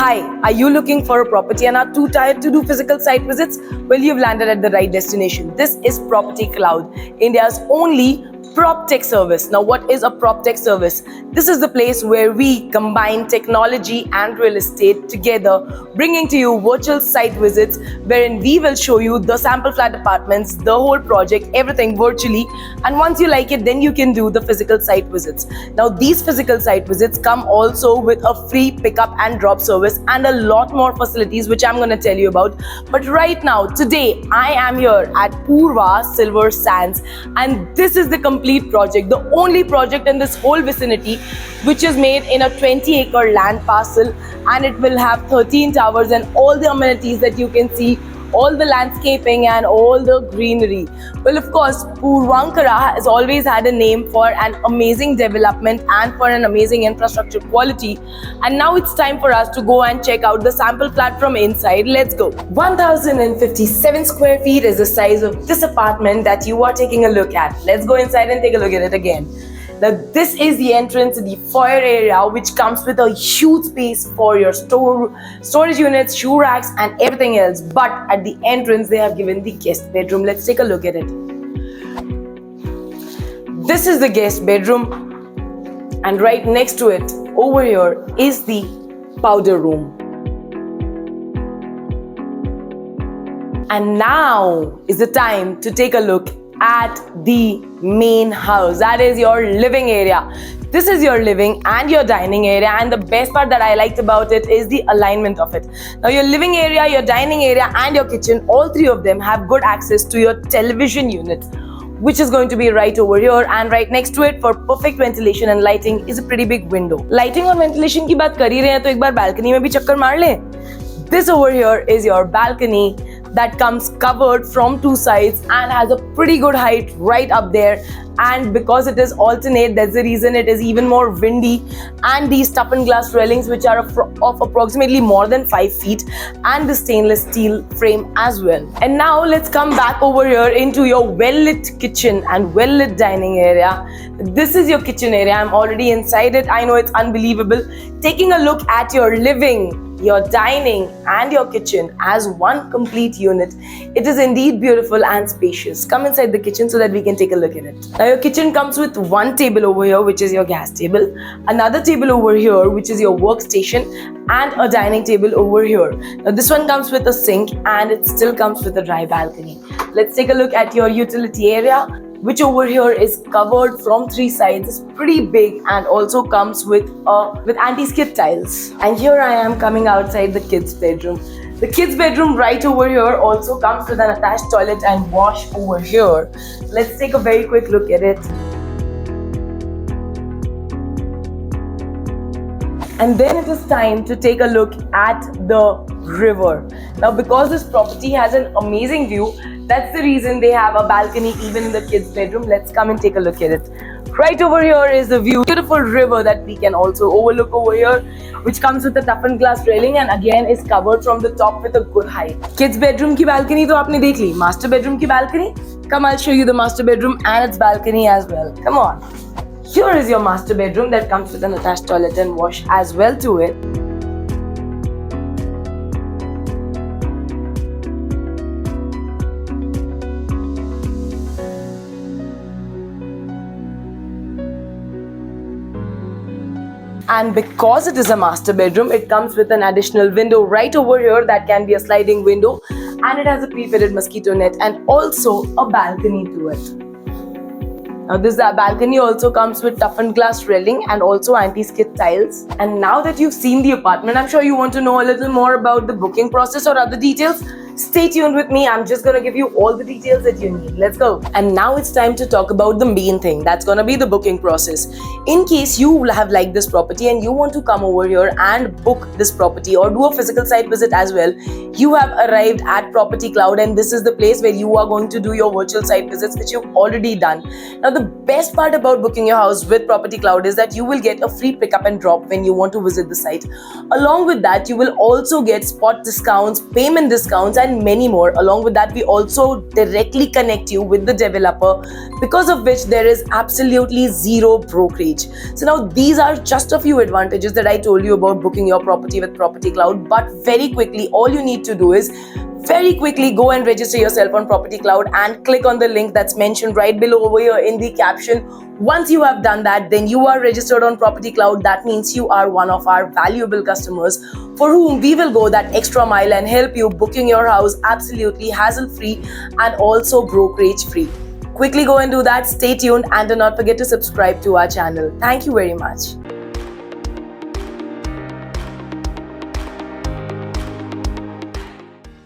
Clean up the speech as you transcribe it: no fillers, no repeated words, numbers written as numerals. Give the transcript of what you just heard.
Hi, are you looking for a property and are too tired to do physical site visits? Well, you've landed at the right destination. This is Property Cloud, India's only prop tech service. Now, what is a prop tech service? This is the place where we combine technology and real estate together, bringing to you virtual site visits wherein we will show you the sample flat apartments, the whole project, everything virtually. And once you like it, then you can do the physical site visits. Now, these physical site visits come also with a free pickup and drop service and a lot more facilities, which I'm going to tell you about. But right now, today, I am here at Purva Silver Sands, and this is the complete project, the only project in this whole vicinity which is made in a 20-acre land parcel, and it will have 13 towers and all the amenities that you can see, all the landscaping and all the greenery. Well, of course, Puravankara has always had a name for an amazing development and for an amazing infrastructure quality. And now it's time for us to go and check out the sample flat from inside. Let's go. 1057 square feet is the size of this apartment that you are taking a look at. Let's go inside and take a look at it again. Now, this is the entrance to the foyer area, which comes with a huge space for your storage units, shoe racks and everything else. But at the entrance, they have given the guest bedroom. Let's take a look at it. This is the guest bedroom, and right next to it, over here, is the powder room. And now is the time to take a look at the main house. That is your living area. This is your living and your dining area, and the best part that I liked about it is the alignment of it. Now, your living area, your dining area and your kitchen, all three of them have good access to your television unit, which is going to be right over here, and right next to it for perfect ventilation and lighting is a pretty big window. Lighting और ventilation की बात कर ही रहे हैं तो एक बार balcony में भी चक्कर मार लें. This over here is your balcony that comes covered from two sides and has a pretty good height right up there. And because it is alternate, that's the reason it is even more windy. And these toughened glass railings, which are of approximately more than 5 feet, and the stainless steel frame as well. And now let's come back over here into your well-lit kitchen and well-lit dining area. This is your kitchen area. I'm already inside it. I know it's unbelievable. Taking a look at your living, your dining and your kitchen as one complete unit. It is indeed beautiful and spacious. Come inside the kitchen so that we can take a look at it. Now, your kitchen comes with one table over here, which is your gas table, another table over here, which is your workstation, and a dining table over here. Now, this one comes with a sink and it still comes with a dry balcony. Let's take a look at your utility area, which over here is covered from three sides. It's pretty big and also comes with anti-skid tiles. And here I am coming outside the kids' bedroom. The kids' bedroom right over here also comes with an attached toilet and wash over here. Let's take a very quick look at it. And then it is time to take a look at the river. Now, because this property has an amazing view, that's the reason they have a balcony even in the kids' bedroom. Let's come and take a look at it. Right over here is the view, beautiful river that we can also overlook over here, which comes with a toughened glass railing and again is covered from the top with a good height. Kids' bedroom की balcony तो आपने देख ली. Master bedroom की balcony? Come, I'll show you the master bedroom and its balcony as well. Come on. Here is your master bedroom that comes with an attached toilet and wash as well to it. And because it is a master bedroom, it comes with an additional window right over here that can be a sliding window, and it has a pre-fitted mosquito net and also a balcony to it. Now, this balcony also comes with toughened glass railing and also anti-skid tiles. And now that you've seen the apartment, I'm sure you want to know a little more about the booking process or other details. Stay tuned with me. I'm just going to give you all the details that you need. Let's go. And now it's time to talk about the main thing. That's going to be the booking process. In case you have liked this property and you want to come over here and book this property or do a physical site visit as well, you have arrived at Property Cloud, and this is the place where you are going to do your virtual site visits, which you've already done. Now, the best part about booking your house with Property Cloud is that you will get a free pickup and drop when you want to visit the site. Along with that, you will also get spot discounts, payment discounts, and many more. Along with that, we also directly connect you with the developer, because of which there is absolutely zero brokerage. So now these are just a few advantages that I told you about booking your property with Property Cloud. But very quickly, all you need to do is very quickly go and register yourself on Property Cloud and click on the link that's mentioned right below over here in the caption. Once you have done that, then you are registered on Property Cloud. That means you are one of our valuable customers for whom we will go that extra mile and help you booking your house absolutely hassle-free and also brokerage-free. Quickly go and do that. Stay tuned and do not forget to subscribe to our channel. Thank you very much.